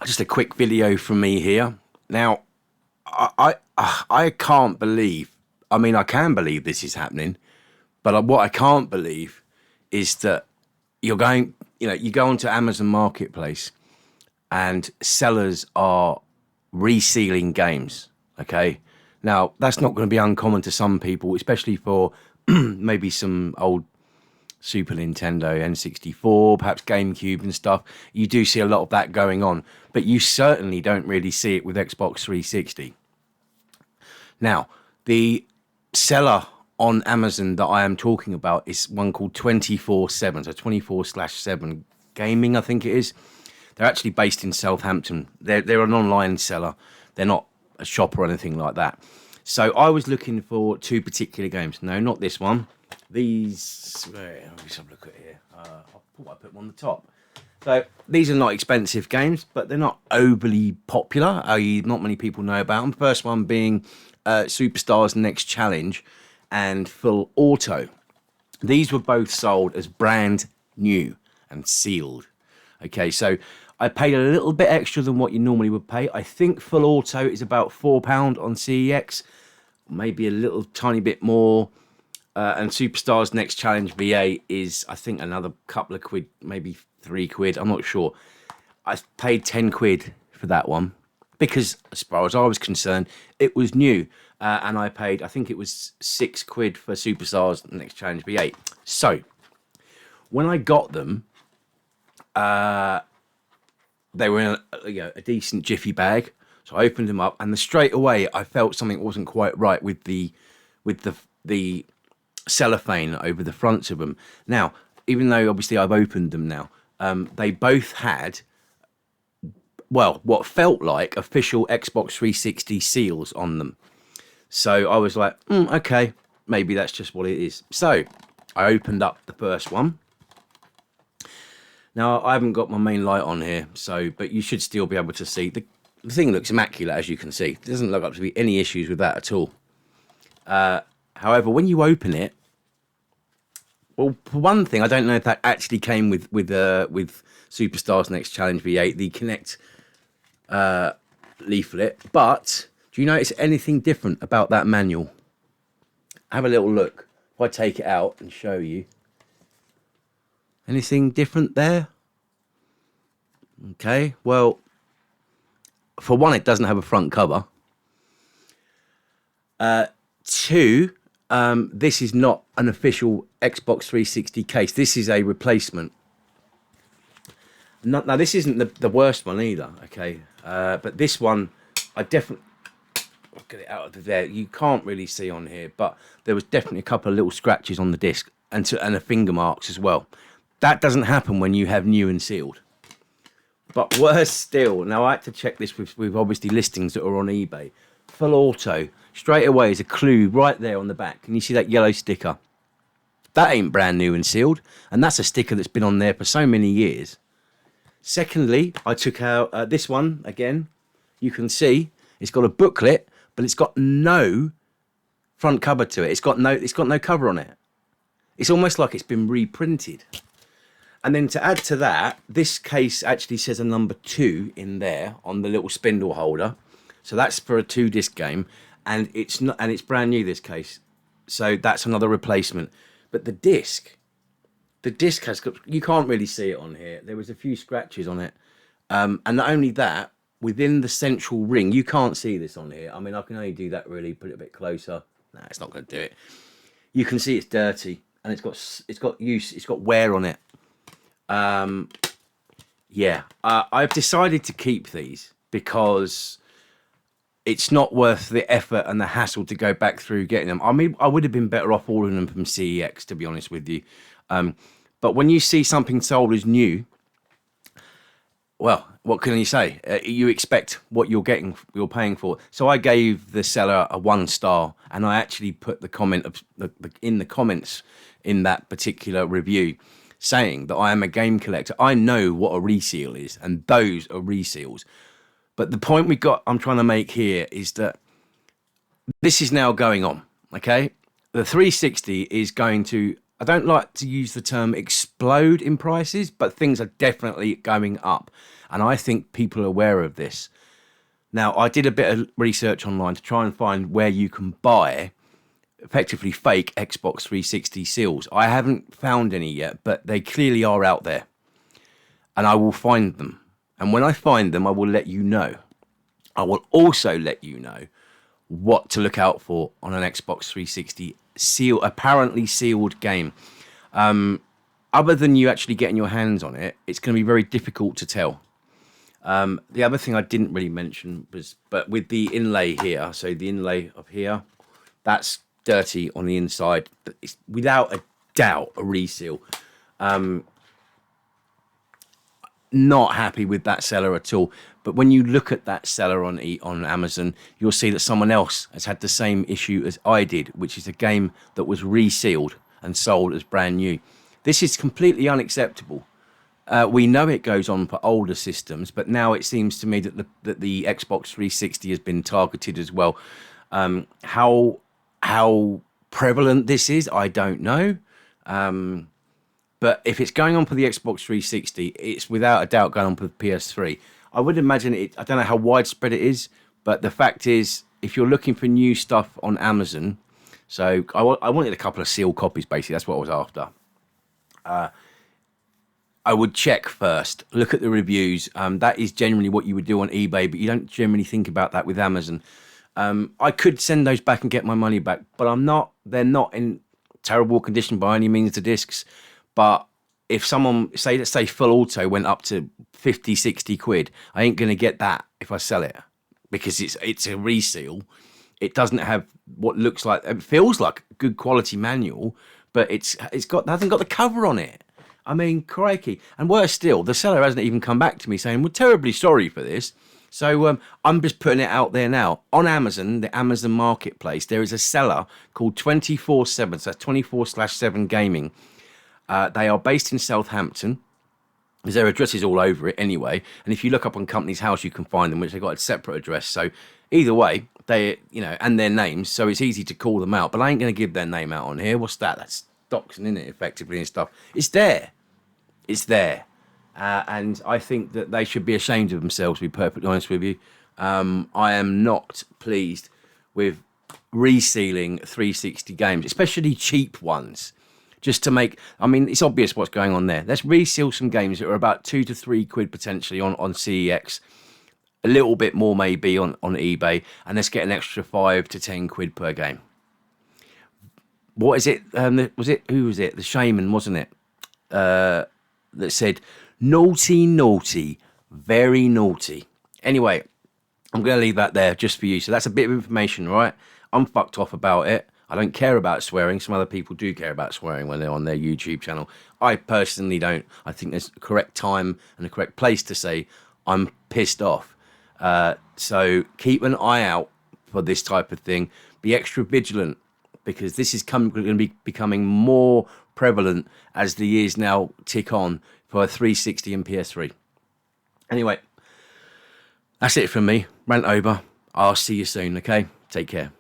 Just a quick video from me here. Now, I can't believe. I mean, I can believe this is happening, but what I can't believe is that you're going. You go onto Amazon Marketplace, and sellers are resealing games. Okay, now that's not going to be uncommon to some people, especially for maybe some old Super Nintendo, N64, perhaps GameCube and stuff. You do see a lot of that going on, but you certainly don't really see it with Xbox 360. Now, the seller on Amazon that I am talking about is one called 24/7, so 24/7 Gaming, I think it is. They're actually based in Southampton. They're an online seller. They're not a shop or anything like that. So I was looking for two particular games. No, not this one. These, let's have a look at here. I put them on the top. So these are not expensive games, but they're not overly popular. Not many people know about them. First one being Superstars Next Challenge and Full Auto. These were both sold as brand new and sealed. Okay, so I paid a little bit extra than what you normally would pay. I think Full Auto is about £4 on CEX, maybe a little tiny bit more. And Superstars Next Challenge VA is, I think, another couple of quid, maybe £3. I'm not sure. I paid 10 quid for that one because, as far as I was concerned, it was new. And I paid, I think it was 6 quid for Superstars Next Challenge VA. So, when I got them, they were in a decent jiffy bag. So I opened them up, and straight away I felt something wasn't quite right with the cellophane over the fronts of them. Now, even though obviously I've opened them now, they both had, well, what felt like official Xbox 360 seals on them. So I was like, okay, maybe that's just what it is. So I opened up the first one. Now, I haven't got my main light on here, but you should still be able to see. The thing looks immaculate, as you can see. There doesn't look up to be any issues with that at all. However, when you open it, well, for one thing, I don't know if that actually came with Superstars Next Challenge V8, the Connect leaflet. But do you notice anything different about that manual? Have a little look. If I take it out and show you. Anything different there? Okay, well, for one, it doesn't have a front cover. Two, this is not an official Xbox 360 case. This is a replacement. Now, this isn't the worst one either, okay? But this one, I'll get it out of there. You can't really see on here, but there was definitely a couple of little scratches on the disc and a finger marks as well. That doesn't happen when you have new and sealed. But worse still, now I had to check this with obviously listings that are on eBay. Full Auto, straight away is a clue right there on the back. Can you see that yellow sticker? That ain't brand new and sealed. And that's a sticker that's been on there for so many years. Secondly, I took out this one again. You can see it's got a booklet, but it's got no front cover to it. It's got no cover on it. It's almost like it's been reprinted. And then to add to that, this case actually says a number 2 in there on the little spindle holder. So that's for a 2-disc game, and it's brand new, this case. So that's another replacement. But the disc has got, you can't really see it on here. There was a few scratches on it. And not only that, within the central ring, you can't see this on here. I mean, I can only do that really, put it a bit closer. No, it's not going to do it. You can see it's dirty, and it's got wear on it. I've decided to keep these because it's not worth the effort and the hassle to go back through getting them. I mean, I would have been better off ordering them from CEX, to be honest with you. But when you see something sold as new, well, what can you say? You expect what you're paying for. So I gave the seller a 1 star, and I actually put the comment in the comments in that particular review, saying that I am a game collector. I know what a reseal is, and those are reseals. But the point I'm trying to make here is that this is now going on, okay? The 360 is going to, I don't like to use the term explode explode in prices, but things are definitely going up. And I think people are aware of this. Now, I did a bit of research online to try and find where you can buy effectively fake Xbox 360 seals. I haven't found any yet, but they clearly are out there. And I will find them. And when I find them, I will let you know. I will also let you know what to look out for on an Xbox 360 apparently sealed game. Other than you actually getting your hands on it, it's going to be very difficult to tell. The other thing I didn't really mention was, but with the inlay here, so the inlay of here, that's dirty on the inside. It's without a doubt a reseal. Not happy with that seller at all. But when you look at that seller on Amazon, you'll see that someone else has had the same issue as I did, which is a game that was resealed and sold as brand new. This is completely unacceptable. We know it goes on for older systems, but now it seems to me that the Xbox 360 has been targeted as well. How prevalent this is, I don't know. But if it's going on for the Xbox 360, it's without a doubt going on for the PS3. I would imagine it. I don't know how widespread it is, but the fact is, if you're looking for new stuff on Amazon, so I wanted a couple of sealed copies, basically. That's what I was after. I would check first, look at the reviews. That is generally what you would do on eBay, but you don't generally think about that with Amazon. I could send those back and get my money back, but they're not in terrible condition by any means, the discs. But if someone, let's say full auto went up to 50, 60 quid, I ain't going to get that if I sell it, because it's a reseal. It doesn't have what looks like, it feels like a good quality manual, but it hasn't got the cover on it. I mean, crikey. And worse still, the seller hasn't even come back to me saying, we're terribly sorry for this. So I'm just putting it out there now. On Amazon, the Amazon Marketplace, there is a seller called 24/7, so that's 24/7 Gaming. They are based in Southampton. Their address is all over it anyway. And if you look up on Company's House, you can find them, which they've got a separate address. So either way, and their names, so it's easy to call them out. But I ain't going to give their name out on here. What's that? That's doxing, isn't it, effectively, and stuff. It's there. It's there. And I think that they should be ashamed of themselves, to be perfectly honest with you. I am not pleased with resealing 360 games, especially cheap ones. Just to make, it's obvious what's going on there. Let's reseal some games that are about 2 to 3 quid potentially on CEX, a little bit more maybe on eBay, and let's get an extra 5 to 10 quid per game. What is it? Who was it? The Shaman, wasn't it? That said, naughty, naughty, very naughty. Anyway, I'm going to leave that there just for you. So that's a bit of information, right? I'm fucked off about it. I don't care about swearing. Some other people do care about swearing when they're on their YouTube channel. I personally don't. I think there's a correct time and a correct place to say I'm pissed off. So keep an eye out for this type of thing. Be extra vigilant, because this is going to be becoming more prevalent as the years now tick on for 360 and PS3. Anyway, that's it from me. Rant over. I'll see you soon, okay? Take care.